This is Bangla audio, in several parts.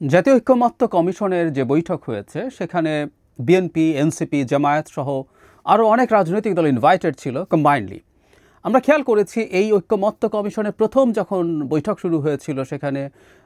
জাতীয় ঐক্যমত্য কমিশনের যে বৈঠক হয়েছে সেখানে বিএনপি, এনসিপি, জামায়াত সহ আরও অনেক রাজনৈতিক দল ইনভাইটেড ছিল কম্বাইন্ডলি। আমরা খেয়াল করেছি এই ঐক্যমত্য কমিশনের প্রথম যখন বৈঠক শুরু হয়েছিল সেখানে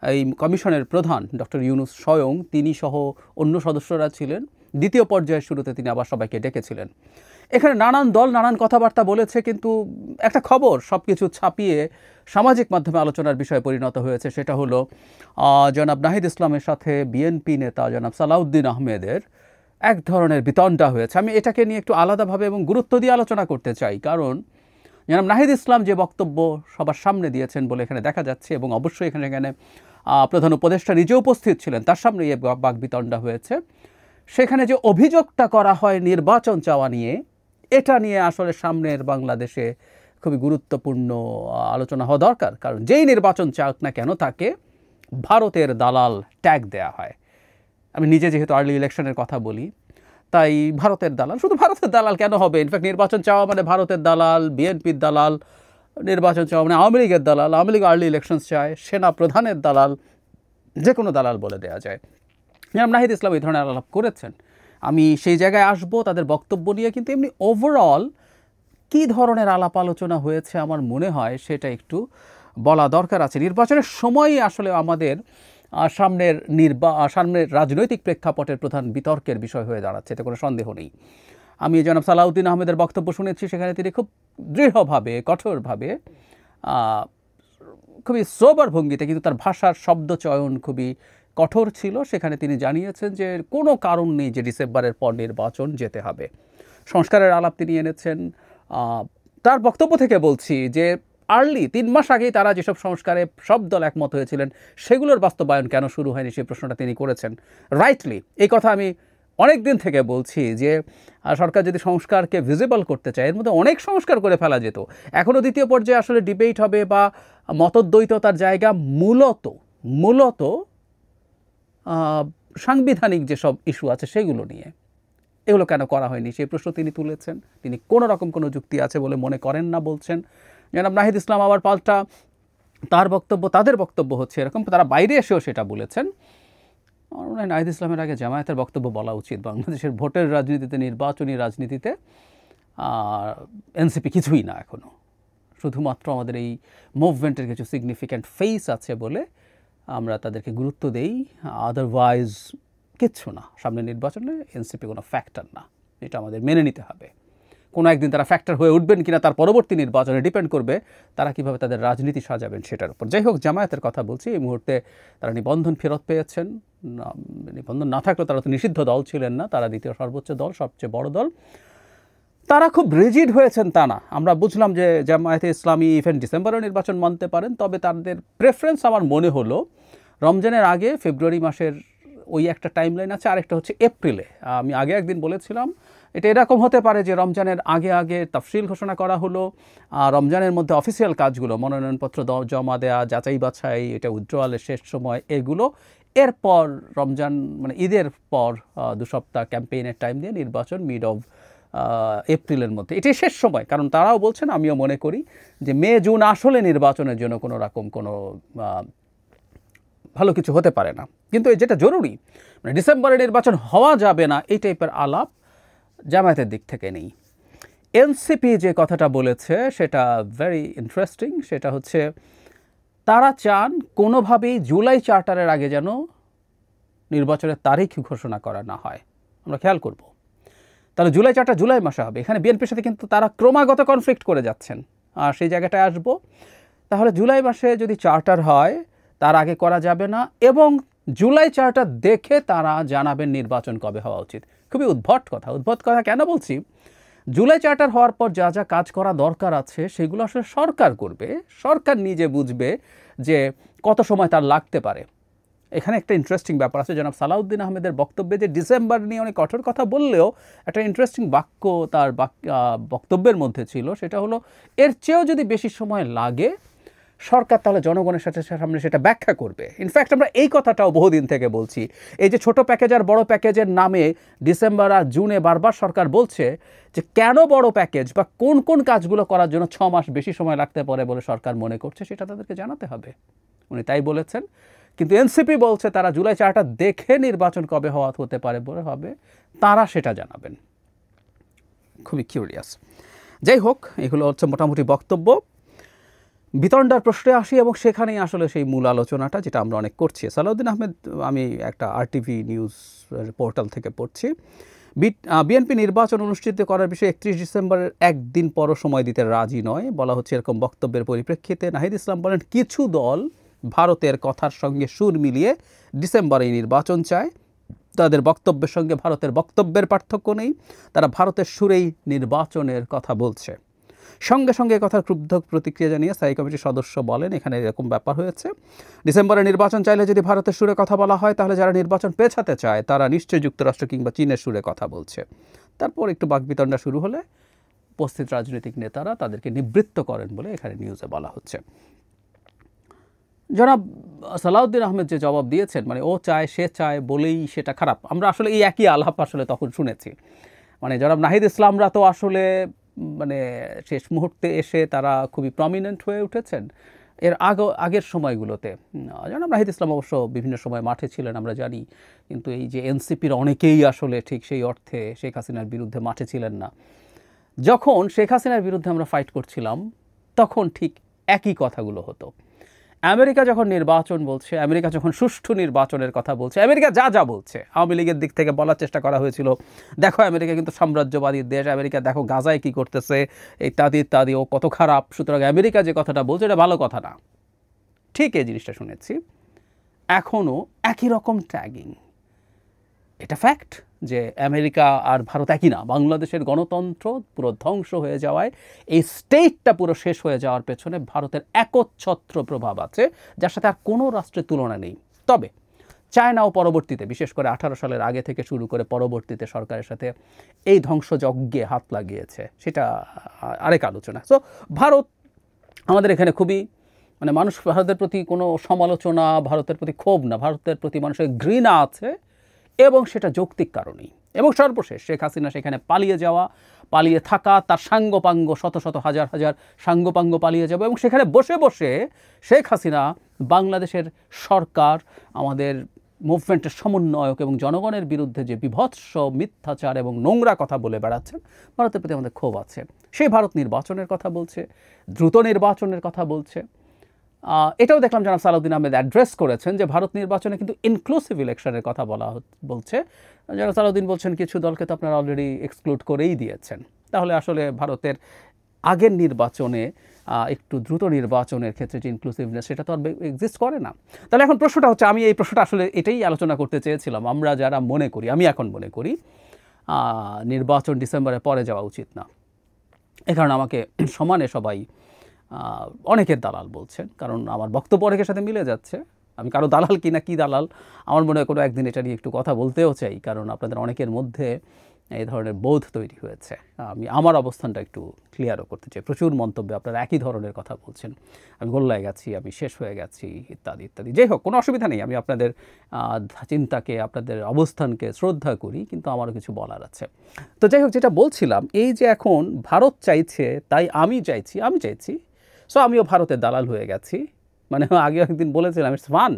এই কমিশনের প্রধান ডক্টর ইউনূস স্বয়ং তিনি সহ অন্য সদস্যরা ছিলেন। দ্বিতীয় পর্যায়ের শুরুতে তিনি আবার সবাইকে ডেকেছিলেন। এখানে নানান দল নানান কথাবার্তা বলেছে, কিন্তু একটা খবর সব কিছু ছাপিয়ে সামাজিক মাধ্যমে আলোচনার বিষয়ে পরিণত হয়েছে। সেটা হলো জনাব নাহিদ ইসলামের সাথে বিএনপি নেতা জনাব সালাউদ্দিন আহমেদের এক ধরনের বিতণ্ডা হয়েছে। আমি এটাকে নিয়ে একটু আলাদাভাবে এবং গুরুত্ব দিয়ে আলোচনা করতে চাই, কারণ জনাব নাহিদ ইসলাম যে বক্তব্য সবার সামনে দিয়েছেন বলে এখানে দেখা যাচ্ছে, এবং অবশ্যই এখানে প্রধান উপদেষ্টা নিজে উপস্থিত ছিলেন, তার সামনে এই বাকবিতণ্ডা হয়েছে। সেখানে যে অভিযোগটা করা হয় নির্বাচন চাওয়া নিয়ে, এটা নিয়ে আসলে সামনের বাংলাদেশে খুবই গুরুত্বপূর্ণ আলোচনা হওয়া দরকার। কারণ যেই নির্বাচন চাক না কেন তাকে ভারতের দালাল ট্যাগ দেয়া হয়। আমি নিজে যেহেতু আর্লি ইলেকশনের কথা বলি, তাই ভারতের দালাল, শুধু ভারতের দালাল কেন হবে? ইনফ্যাক্ট নির্বাচন চাওয়া মানে ভারতের দালাল, বিএনপির দালাল, নির্বাচন চাওয়া মানে আওয়ামী লীগের দালাল, আওয়ামী লীগ আর্লি ইলেকশনস চায়, সেনা প্রধানের দালাল, যে কোনো দালাল বলে দেওয়া যায়। জনাব নাহিদ ইসলাম এই ধরনের আলাপ করেছেন, আমি সেই জায়গায় আসবো তাদের বক্তব্য নিয়ে। কিন্তু এমনি ওভারঅল কী ধরনের আলাপ আলোচনা হয়েছে আমার মনে হয় সেটা একটু বলা দরকার আছে। নির্বাচনের সময়ই আসলে আমাদের সামনের রাজনৈতিক প্রেক্ষাপটের প্রধান বিতর্কের বিষয় হয়ে দাঁড়াচ্ছে, এতে কোনো সন্দেহ নেই। আমি জনাব সালাউদ্দিন আহমেদের বক্তব্য শুনেছি, সেখানে তিনি খুব দৃঢ়ভাবে, কঠোরভাবে, খুবই সোবার ভঙ্গিতে, কিন্তু তার ভাষার শব্দ চয়ন খুবই কঠোর ছিল। সেখানে তিনি জানিয়েছেন যে কোনো কারণ নেই যে ডিসেম্বরের পর নির্বাচন যেতে হবে। সংস্কারের আলাপ তিনি এনেছেন। তার বক্তব্য থেকে বলছি যে আর্লি 3 মাস আগেই তারা যেসব সংস্কারে সব দল একমত হয়েছিলেন সেগুলোর বাস্তবায়ন কেন শুরু হয়নি সেই প্রশ্নটা তিনি করেছেন রাইটলি। এই কথা আমি অনেক দিন থেকে বলছি যে সরকার যদি সংস্কারকে ভিজিবল করতে চায়, এর মধ্যে অনেক সংস্কার করে ফেলা যেত। এখনও দ্বিতীয় পর্যায়ে আসলে ডিবেট হবে বা মতদ্বৈততার জায়গা মূলত সাংবিধানিক যেসব ইস্যু আছে সেগুলো নিয়ে। এগুলো কেন করা হয়নি সেই প্রশ্ন তিনি তুলেছেন। তিনি কোনো রকম কোনো যুক্তি আছে বলে মনে করেন না বলছেন। জনাব নাহিদ ইসলাম আবার পাল্টা তাদের বক্তব্য হচ্ছে এরকম, তারা বাইরে এসেও সেটা বলেছেন। আমার মনে হয় নাহিদ ইসলামের আগে জামায়াতের বক্তব্য বলা উচিত। বাংলাদেশের ভোটের রাজনীতিতে, নির্বাচনী রাজনীতিতে এনসিপি কিছুই না এখনও, শুধুমাত্র আমাদের এই মুভমেন্টের কিছু সিগনিফিক্যান্ট ফেস আছে বলে আমরা তাদেরকে গুরুত্ব দেই, আদারওয়াইজ কিচ্ছু না। সামনে নির্বাচনে এনসিপি কোনো ফ্যাক্টর না, এটা আমাদের মেনে নিতে হবে। কোনো একদিন তারা ফ্যাক্টর হয়ে উঠবেন কিনা তার পরবর্তী নির্বাচনে ডিপেন্ড করবে তারা কীভাবে তাদের রাজনীতি সাজাবেন সেটার উপর। যাই হোক, জামায়াতের কথা বলছি, এই মুহূর্তে তারা নিবন্ধন ফেরত পেয়েছেন। নিবন্ধন না থাকলেও তারা তো নিষিদ্ধ দল ছিলেন না, তারা দ্বিতীয় সর্বোচ্চ দল, সবচেয়ে বড় দল। তারা খুব রিজিড হয়েছেন তা না, আমরা বুঝলাম যে জামায়াতে ইসলামী ইভেন ডিসেম্বরেও নির্বাচন মানতে পারেন, তবে তাদের প্রেফারেন্স আমার মনে হলো রমজানের আগে ফেব্রুয়ারি মাসের ওই একটা টাইমলাইন আছে, আরেকটা হচ্ছে এপ্রিলে। আমি আগে একদিন বলেছিলাম এটা এরকম হতে পারে যে রমজানের আগে তাফসিল ঘোষণা করা হলো, রমজানের মধ্যে অফিসিয়াল কাজগুলো, মনোনয়নপত্র জমা দেওয়া, যাচাই বাছাই, এটা উইথড্রয়ালের শেষ সময়, এগুলো এরপর রমজান মানে ঈদের পর 2 সপ্তাহ ক্যাম্পেইনের টাইম দিয়ে নির্বাচন মিড অফ এপ্রিলের মধ্যে, এটাই শেষ সময়। কারণ তারাও বলছেন, আমিও মনে করি যে মে জুন আসলে নির্বাচনের জন্য কোনো রকম কোনো ভালো কিছু হতে পারে না। কিন্তু যেটা জরুরি মানে ডিসেম্বরে নির্বাচন হওয়া যাবে না এই টাইপের আলাপ জামায়াতের দিক থেকে নেই। এনসিপি যে কথাটা বলেছে সেটা ভেরি ইন্টারেস্টিং। সেটা হচ্ছে তারা চান কোনোভাবেই জুলাই চার্টারের আগে যেন নির্বাচনের তারিখ ঘোষণা করা না হয়। আমরা খেয়াল করব, তাহলে জুলাই চার্টার জুলাই মাসে হবে। এখানে বিএনপির সাথে কিন্তু তারা ক্রমাগত কনফ্লিক্ট করে যাচ্ছেন, আর সেই জায়গাটায় আসবো। তাহলে জুলাই মাসে যদি চার্টার হয় তার আগে করা যাবে না, এবং জুলাই চার্টার দেখে তারা জানাবেন নির্বাচন কবে হওয়া উচিত। খুবই উদ্ভট কথা কেন বলছি? জুলাই চার্টার হওয়ার পর যা যা কাজ করা দরকার আছে সেগুলো আসলে সরকার করবে, সরকার নিজে বুঝবে যে কত সময় তার লাগতে পারে। এখানে একটা ইন্টারেস্টিং ব্যাপার আছে, জনাব সালাউদ্দিন আহমেদের বক্তব্যে যে ডিসেম্বর নিয়ে অনেক কঠোর কথা বললেও একটা ইন্টারেস্টিং বাক্য তার বক্তব্যের মধ্যে ছিল, সেটা হলো এর চেয়েও যদি বেশি সময় লাগে সরকার তাহলে জনগণের সামনে সেটা ব্যাখ্যা করবে। ইনফ্যাক্ট আমরা এই কথাটাও বহুদিন থেকে বলছি, এই যে ছোট প্যাকেজ আর বড় প্যাকেজের নামে ডিসেম্বর আর জুনে বারবার সরকার বলছে যে কেন বড় প্যাকেজ বা কোন কোন কাজগুলো করার জন্য 6 মাস বেশি সময় লাগতে পারে বলে সরকার মনে করছে, সেটা তাদেরকে জানাতে হবে। উনি তাই বলেছেন। কিন্তু এনসিপি বলছে তারা জুলাই চার্টার দেখে নির্বাচন কবে হতে পারে বলে হবে তারা সেটা জানাবেন। খুবই কিউরিয়াস। যাই হোক, এগুলো হচ্ছে মোটামুটি বক্তব্য। বিতণ্ডার প্রশ্নে আসি এবং সেখানেই আসলে সেই মূল আলোচনাটা যেটা আমরা অনেক করছি। সালাউদ্দিন আহমেদ, আমি একটা RTV নিউজ পোর্টাল থেকে পড়ছি, বিএনপি নির্বাচন অনুষ্ঠিত করার বিষয়ে 31 ডিসেম্বরের একদিন পরও সময় দিতে রাজি নয় বলা হচ্ছে। এরকম বক্তব্যের পরিপ্রেক্ষিতে নাহিদ ইসলাম বলেন, কিছু দল ভারতের কথার সঙ্গে সুর মিলিয়ে ডিসেম্বরে নির্বাচন চায়। তাদের বক্তব্যের সঙ্গে ভারতের বক্তব্যের পার্থক্য নেই, তারা ভারতের সুরেই নির্বাচনের কথা বলছে। সঙ্গে সঙ্গে কথার ক্ষুব্ধ প্রতিক্রিয়া জানিয়ে স্থায়ী কমিটির সদস্য বলেন, এখানে এরকম ব্যাপার হয়েছে, ডিসেম্বরে নির্বাচন চাইলে যদি ভারতের সুরে কথা বলা হয় তাহলে যারা নির্বাচন পেছাতে চায় তারা নিশ্চয়ই যুক্তরাষ্ট্র কিংবা চীনের সুরে কথা বলছে। তারপর একটু বাকবিতণ্ডা শুরু হলে উপস্থিত রাজনৈতিক নেতারা তাদেরকে নিবৃত্ত করেন বলে এখানে নিউজে বলা হচ্ছে। জনাব সালাউদ্দিন আহমেদ যে জবাব দিয়েছেন, মানে ও চায় সে চায় বলেই সেটা খারাপ, আমরা আসলে এই একই আলাপ আসলে তখন শুনেছি। মানে জনাব নাহিদ ইসলামরা তো আসলে মানে শেষ মুহূর্তে এসে তারা খুবই প্রমিনেন্ট হয়ে উঠেছেন। এর আগের সময়গুলোতে জনাব নাহিদ ইসলাম অবশ্য বিভিন্ন সময় মাঠে ছিলেন আমরা জানি, কিন্তু এই যে এনসিপির অনেকেই আসলে ঠিক সেই অর্থে শেখ হাসিনার বিরুদ্ধে মাঠে ছিলেন না। যখন শেখ হাসিনার বিরুদ্ধে আমরা ফাইট করছিলাম তখন ঠিক একই কথাগুলো হতো। আমেরিকা যখন নির্বাচন বলছে, আমেরিকা যখন সুষ্ঠু নির্বাচনের কথা বলছে, আমেরিকা যা যা বলছে আওয়ামী লীগের দিক থেকে বলার চেষ্টা করা হয়েছিল, দেখো আমেরিকা কিন্তু সাম্রাজ্যবাদীর দেশ, আমেরিকা দেখো গাজায় কী করতেছে ইত্যাদি ইত্যাদি, ও কত খারাপ, সুতরাং আমেরিকা যে কথাটা বলছে এটা ভালো কথা না। ঠিক এই জিনিসটা শুনেছি। এখনও একই রকম ট্যাগিং। এটা ফ্যাক্ট যে আমেরিকা আর ভারত একই না। বাংলাদেশের গণতন্ত্র পুরো ধ্বংস হয়ে যাওয়ায়, এই স্টেটটা পুরো শেষ হয়ে যাওয়ার পেছনে ভারতের একচ্ছত্র প্রভাব আছে, যার সাথে আর কোনো রাষ্ট্রের তুলনা নেই। তবে চায়নাও পরবর্তীতে, বিশেষ করে 18 সালের আগে থেকে শুরু করে পরবর্তীতে সরকারের সাথে এই ধ্বংসযজ্ঞে হাত লাগিয়েছে, সেটা আরেক আলোচনা। সো ভারত আমাদের এখানে খুবই, মানে মানুষ ভারতের প্রতি কোনো সমালোচনা, ভারতের প্রতি ক্ষোভ না, ভারতের প্রতি মানুষের ঘৃণা আছে, এবং সেটা যৌক্তিক কারণেই। এবং সর্বশেষ শেখ হাসিনা সেখানে পালিয়ে যাওয়া, পালিয়ে থাকা, তার সাঙ্গপাঙ্গ শত শত হাজার হাজার সাঙ্গপাঙ্গ পালিয়ে যাবে, এবং সেখানে বসে বসে শেখ হাসিনা বাংলাদেশের সরকার, আমাদের মুভমেন্টের সমন্বয়ক এবং জনগণের বিরুদ্ধে যে বিভৎস মিথ্যাচার এবং নোংরা কথা বলে বেড়াচ্ছেন, ভারতের প্রতি আমাদের ক্ষোভ আছে। সেই ভারত নির্বাচনের কথা বলছে, দ্রুত নির্বাচনের কথা বলছে। এটাও দেখলাম জনাব সালাউদ্দিন আহমেদ অ্যাড্রেস করেছেন যে ভারত নির্বাচনে কিন্তু ইনক্লুসিভ ইলেকশনের কথা বলছে। জনাব সালাউদ্দিন বলছেন কিছু দলকে তো আপনারা অলরেডি এক্সক্লুড করেই দিয়েছেন, তাহলে আসলে ভারতের আগের নির্বাচনে একটু দ্রুত নির্বাচনের ক্ষেত্রে যে ইনক্লুসিভনেস সেটা তো আর এক্সিস্ট করে না। তাহলে এখন প্রশ্নটা হচ্ছে, আমি এই প্রশ্নটা আসলে এটাই আলোচনা করতে চেয়েছিলাম, আমরা যারা মনে করি, আমি এখন মনে করি নির্বাচন ডিসেম্বরের পরে যাওয়া উচিত না, এ কারণে আমাকে সমানে সবাই অনেকের দালাল বলছেন, কারণ আমার বক্তব্য অনেকের সাথে মিলে যাচ্ছে। আমি কারো দালাল কি না কি দালাল, আমার মনে হয় কোনো একদিন এটা নিয়ে একটু কথা বলতেও চাই, কারণ আপনাদের অনেকের মধ্যে এই ধরনের বোধ তৈরি হয়েছে। আমি আমার অবস্থানটা একটু ক্লিয়ারও করতে চাই। প্রচুর মন্তব্যে আপনারা একই ধরনের কথা বলছেন, আমি গোল্লায় গেছি, আমি শেষ হয়ে গেছি, ইত্যাদি ইত্যাদি। যাই হোক, কোনো অসুবিধা নেই, আমি আপনাদের চিন্তাকে, আপনাদের অবস্থানকে শ্রদ্ধা করি, কিন্তু আমারও কিছু বলার আছে। তো যাই হোক, যেটা বলছিলাম, এই যে এখন ভারত চাইছে তাই আমি চাইছি, সো আমিও ভারতের দালাল হয়ে গেছি। মানে আগে একদিন বলেছিলাম ইটস ফান,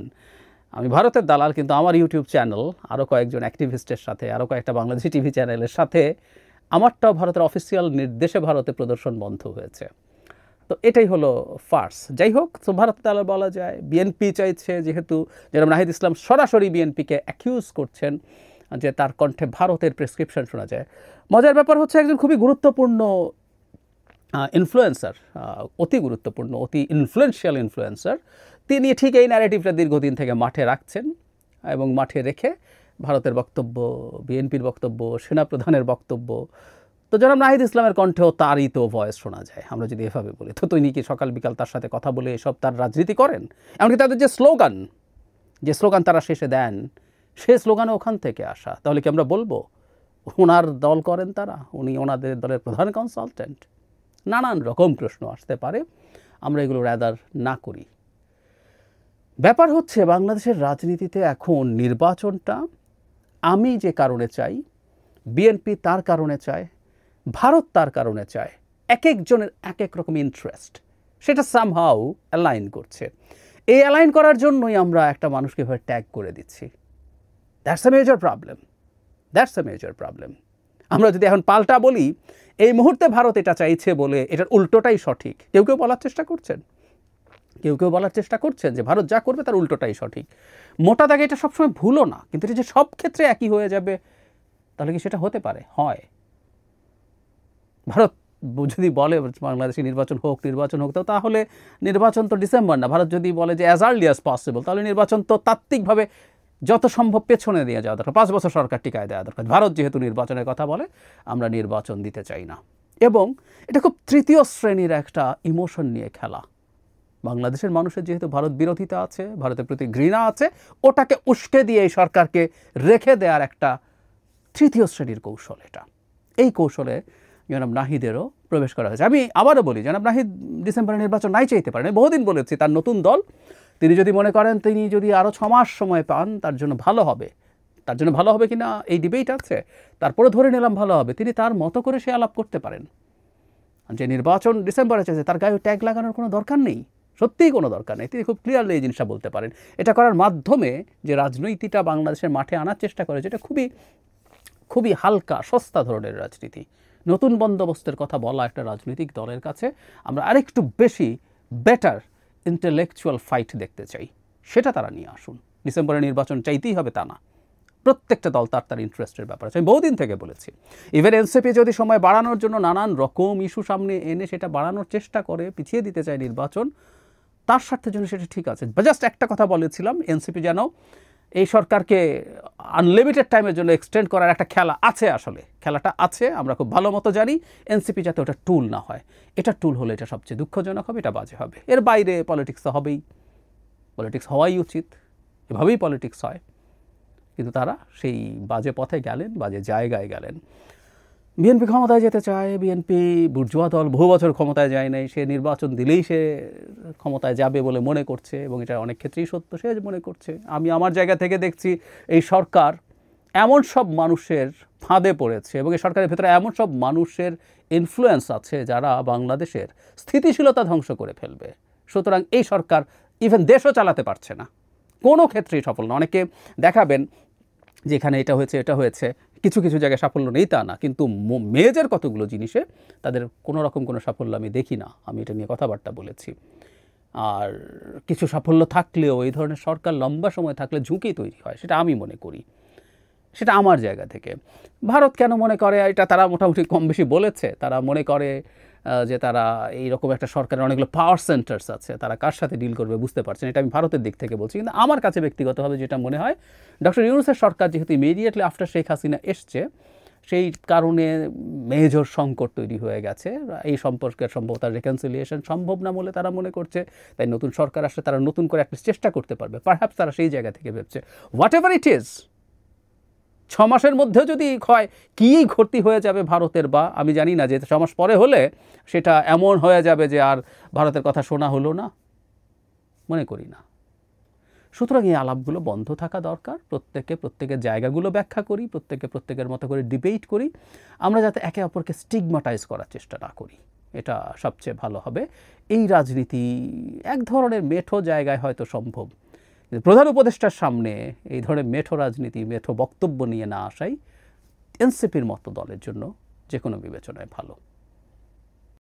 আমি ভারতের দালাল, কিন্তু আমার ইউটিউব চ্যানেল, আরও কয়েকজন অ্যাক্টিভিস্টের সাথে, আরও কয়েকটা বাংলাদেশি টিভি চ্যানেলের সাথে আমারটাও ভারতের অফিসিয়াল নির্দেশে ভারতে প্রদর্শন বন্ধ হয়েছে। তো এটাই হলো ফার্স। যাই হোক, তো ভারতের দালাল বলা যায়। বিএনপি চাইছে, যেহেতু যেরকম নাহিদ ইসলাম সরাসরি বিএনপিকে অ্যাকিউজ করছেন যে তার কণ্ঠে ভারতের প্রেসক্রিপশন শোনা যায়। মজার ব্যাপার হচ্ছে, একজন খুবই গুরুত্বপূর্ণ ইনফ্লুয়েন্সার, অতি গুরুত্বপূর্ণ, অতি ইনফ্লুয়েন্সিয়াল ইনফ্লুয়েন্সার, তিনি ঠিক এই ন্যারেটিভটা দীর্ঘদিন থেকে মাঠে রাখছেন, এবং মাঠে রেখে ভারতের বক্তব্য, বিএনপির বক্তব্য, সেনাপ্রধানের বক্তব্য, তো জনাব নাহিদ ইসলামের কণ্ঠেও তারই তো ভয়েস শোনা যায়, আমরা যদি এভাবে বলি। তো তিনি কি সকাল বিকাল তার সাথে কথা বলে এসব তার রাজনীতি করেন? এমনকি তাদের যে স্লোগান তারা শেষে দেন, সে স্লোগানও ওখান থেকে আসা। তাহলে কি আমরা বলবো ওনার দল করেন তারা, উনি ওনাদের দলের প্রধান কনসালটেন্ট? নানান রকম প্রশ্ন আসতে পারে, আমরা এগুলো রাদার না করি। ব্যাপার হচ্ছে, বাংলাদেশের রাজনীতিতে এখন নির্বাচনটা আমি যে কারণে চাই, বিএনপি তার কারণে চায়, ভারত তার কারণে চায়, এক একজনের এক এক রকম ইন্টারেস্ট, সেটা সামহাউ অ্যালাইন করছে। এই অ্যালাইন করার জন্যই আমরা একটা মানুষকে এভাবে ট্যাগ করে দিচ্ছি। That's a major problem, that's a major problem. আমরা যদি এখন পাল্টা বলি এই মুহূর্তে ভারত এটা চাইছে বলে এটার উল্টোটাই সঠিক, কেউ কেউ বলার চেষ্টা করছেন, কেউ কেউ বলার চেষ্টা করছেন যে ভারত যা করবে তার উল্টোটাই সঠিক। মোটা দাগে এটা সবসময় ভুলও না, কিন্তু এটা যে সব ক্ষেত্রে একই হয়ে যাবে তাহলে কি সেটা হতে পারে? হয়। ভারত যদি বলে বাংলাদেশে নির্বাচন হোক তো তাহলে নির্বাচন তো ডিসেম্বর না। ভারত যদি বলে যে অ্যাজ আর্লি অ্যাজ পসিবল, তাহলে নির্বাচন তো তাত্ত্বিকভাবে যত সম্ভব পেছনে দিয়ে যাওয়া দরকার, 5 বছর সরকার টিকায় দেওয়া দরকার। ভারত যেহেতু নির্বাচনের কথা বলে, আমরা নির্বাচন দিতে চাই না। এবং এটা খুব তৃতীয় শ্রেণীর একটা ইমোশন নিয়ে খেলা। বাংলাদেশের মানুষের যেহেতু ভারত বিরোধিতা আছে, ভারতের প্রতি ঘৃণা আছে, ওটাকে উস্কে দিয়ে এই সরকারকে রেখে দেওয়ার একটা তৃতীয় শ্রেণীর কৌশল এটা। এই কৌশলে জনাব নাহিদেরও প্রবেশ করা হয়েছে। আমি আবারও বলি, জনাব নাহিদ ডিসেম্বরে নির্বাচন নাই চাইতে পারেন। বহুদিন বলেছি তার নতুন দল, তিনি যদি মনে করেন তিনি যদি আরও 6 মাস সময় পান তার জন্য ভালো হবে, তার জন্য ভালো হবে কিনা এই ডিবেট আছে, তারপরে ধরে নিলাম ভালো হবে, তিনি তার মতো করে সে আলাপ করতে পারেন। যে নির্বাচন ডিসেম্বরে চাইছে তার গায়ে ট্যাগ লাগানোর কোনো দরকার নেই, সত্যিই কোনো দরকার নেই। তিনি খুব ক্লিয়ারলি এই জিনিসটা বলতে পারেন। এটা করার মাধ্যমে যে রাজনীতিটা বাংলাদেশের মাঠে আনার চেষ্টা করে, যেটা খুবই খুবই হালকা সস্তা ধরনের রাজনীতি, নতুন বন্দোবস্তের কথা বলা একটা রাজনৈতিক দলের কাছে আমরা আরেকটু বেশি বেটার ইন্টেলেকচুয়াল ফাইট দেখতে চাই, সেটা তারা নিয়ে আসুন। ডিসেম্বরে নির্বাচন চাইতেই হবে তা না, প্রত্যেকটা দল তার ইন্টারেস্টের ব্যাপার আছে। আমি বহুদিন থেকে বলেছি, ইভেন এনসিপি যদি সময় বাড়ানোর জন্য নানান রকম ইস্যু সামনে এনে সেটা বাড়ানোর চেষ্টা করে, পিছিয়ে দিতে চায় নির্বাচন, তার স্বার্থের জন্য সেটা ঠিক আছে। জাস্ট একটা কথা বলেছিলাম, এনসিপি যেন এই সরকারকে আনলিমিটেড টাইমের জন্য এক্সটেন্ড করার একটা খেলা আছে, আসলে খেলাটা আছে, আমরা খুব ভালো মতো জানি। এনসিপি যাতে ওটা টুল না হয়, এটা টুল হলে এটা সবচেয়ে দুঃখজনক হবে, এটা বাজে হবে। এর বাইরে পলিটিক্স তো হবেই, পলিটিক্স হওয়াই উচিত, এভাবেই পলিটিক্স হয়। কিন্তু তারা সেই বাজে পথে গেলেন, বাজে জায়গায় গেলেন। বিএনপি ক্ষমতায় যেতে চায়, বিএনপি বুর্জোয়া দল, বহু বছর ক্ষমতায় যায় নাই, সে নির্বাচন দিলেই সে ক্ষমতায় যাবে বলে মনে করছে, এবং এটা অনেক ক্ষেত্রেই সত্য, সে মনে করছে। আমি আমার জায়গা থেকে দেখছি এই সরকার এমন সব মানুষের ফাঁদে পড়েছে, এবং এই সরকারের ভেতরে এমন সব মানুষের ইনফ্লুয়েন্স আছে যারা বাংলাদেশের স্থিতিশীলতা ধ্বংস করে ফেলবে। সুতরাং এই সরকার ইভেন দেশও চালাতে পারছে না, কোনো ক্ষেত্রেই সফল না। অনেকে দেখাবেন যেখানে এটা হয়েছে এটা হয়েছে, কিছু কিছু জায়গায় সাফল্য নেই তা না, কিন্তু মেজর কতগুলো জিনিসে তাদের কোনো রকম কোনো সাফল্য আমি দেখি না। আমি এটা নিয়ে কথাবার্তা বলেছি। আর কিছু সাফল্য থাকলেও এই ধরনের সরকার লম্বা সময় থাকলে ঝুঁকি তৈরি হয়, সেটা আমি মনে করি, সেটা আমার জায়গা থেকে। ভারত কেন মনে করে, এটা তারা মোটামুটি কম বেশি বলেছে, তারা মনে করে যে তারা এইরকম একটা সরকারের অনেকগুলো পাওয়ার সেন্টার্স আছে, তারা কার সাথে ডিল করবে বুঝতে পারছেন। এটা আমি ভারতের দিক থেকে বলছি। কিন্তু আমার কাছে ব্যক্তিগতভাবে যেটা মনে হয়, ডক্টর ইউনূসের সরকার যেহেতু ইমিডিয়েটলি আফটার শেখ হাসিনা এসছে, সেই কারণে মেজর সংকট তৈরি হয়ে গেছে। এই সম্পর্কের সম্ভবত রেকনসিলিয়েশন সম্ভব না বলে তারা মনে করছে, তাই নতুন সরকার আসলে তারা নতুন করে একটা চেষ্টা করতে পারবে। পারহ্যাপস তারা সেই জায়গা থেকে ভেবছে হোয়াট এভার ইট ইজ, 6 মাসের মধ্যেও যদি হয় কী ক্ষতি হয়ে যাবে ভারতের, বা আমি জানি না, যে 6 মাস পরে হলে সেটা এমন হয়ে যাবে যে আর ভারতের কথা শোনা হলো না, মনে করি না। সুতরাং এই আলাপগুলো বন্ধ থাকা দরকার। প্রত্যেকের জায়গাগুলো ব্যাখ্যা করি, প্রত্যেকের মতো করে ডিবেট করি, আমরা যাতে একে অপরকে স্টিগমাটাইজ করার চেষ্টা না করি, এটা সবচেয়ে ভালো হবে। এই রাজনীতি এক ধরনের মেঠো জায়গায় হয়তো সম্ভব, প্রধান উপদেষ্টার সামনে এই ধরনের মেঠো রাজনীতি, মেঠো বক্তব্য নিয়ে না আসাই এনসিপির মতো দলের জন্য যে কোনো বিবেচনায় ভালো।